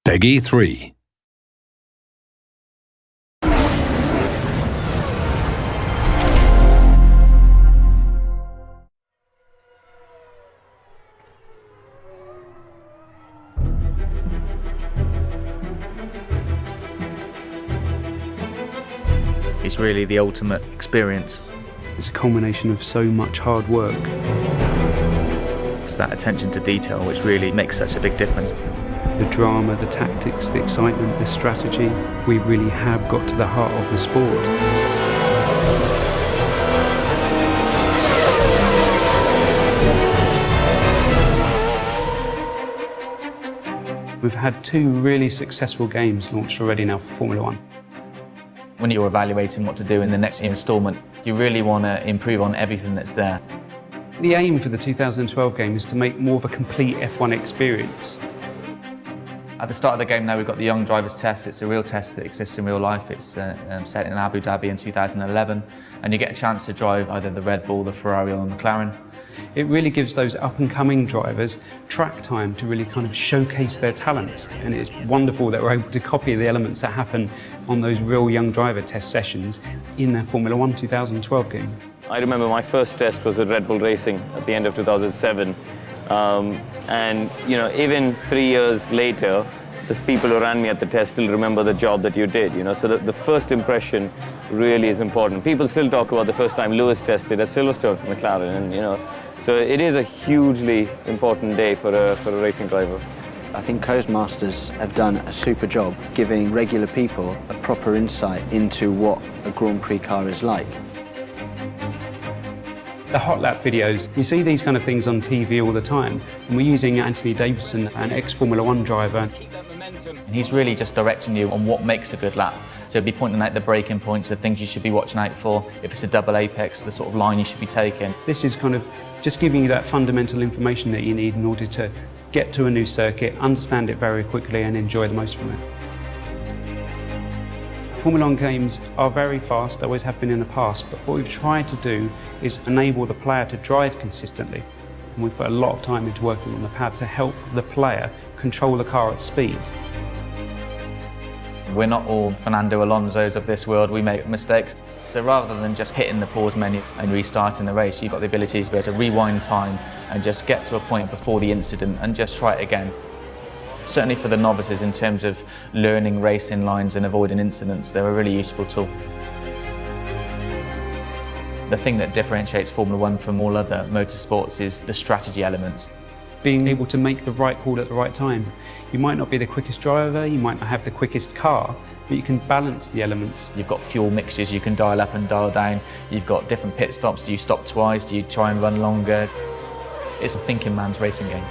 Peggy 3. It's really the ultimate experience. It's a culmination of so much hard work. It's that attention to detail which really makes such a big difference. The drama, the tactics, the excitement, the strategy, we really have got to the heart of the sport. We've had 2 really successful games launched already now for Formula 1. When you're evaluating what to do in the next instalment, you really want to improve on everything that's there. The aim for the 2012 game is to make more of a complete F1 experience. At the start of the game now we've got the Young Drivers Test. It's a real test that exists in real life. It's set in Abu Dhabi in 2011 and you get a chance to drive either the Red Bull, the Ferrari or the McLaren. It really gives those up-and-coming drivers track time to really kind of showcase their talents, and it's wonderful that we're able to copy the elements that happen on those real young driver test sessions in the Formula 1 2012 game. I remember my first test was with Red Bull Racing at the end of 2007, and you know, even 3 years later, the people who ran me at the test still remember the job that you did, you know, so the first impression really is important. People still talk about the first time Lewis tested at Silverstone for McLaren, and you know, so it is a hugely important day for a racing driver. I think CODEMASTERS have done a super job giving regular people a proper insight into what a Grand Prix car is like. The hot lap videos, you see these kind of things on TV all the time, and we're using Anthony Davidson, an ex-Formula 1 driver. And he's really just directing you on what makes a good lap. So he'll be pointing out the braking points, the things you should be watching out for. If it's a double apex, the sort of line you should be taking. This is kind of just giving you that fundamental information that you need in order to get to a new circuit, understand it very quickly and enjoy the most from it. Formula 1 games are very fast, always have been in the past, but what we've tried to do is enable the player to drive consistently. And we've put a lot of time into working on the pad to help the player control the car at speed. We're not all Fernando Alonso's of this world, we make mistakes. So rather than just hitting the pause menu and restarting the race, you've got the ability to be able to rewind time and just get to a point before the incident and just try it again. Certainly for the novices in terms of learning racing lines and avoiding incidents, they're a really useful tool. The thing that differentiates Formula 1 from all other motorsports is the strategy element. Being able to make the right call at the right time. You might not be the quickest driver, you might not have the quickest car, but you can balance the elements. You've got fuel mixtures you can dial up and dial down. You've got different pit stops. Do you stop twice? Do you try and run longer? It's a thinking man's racing game.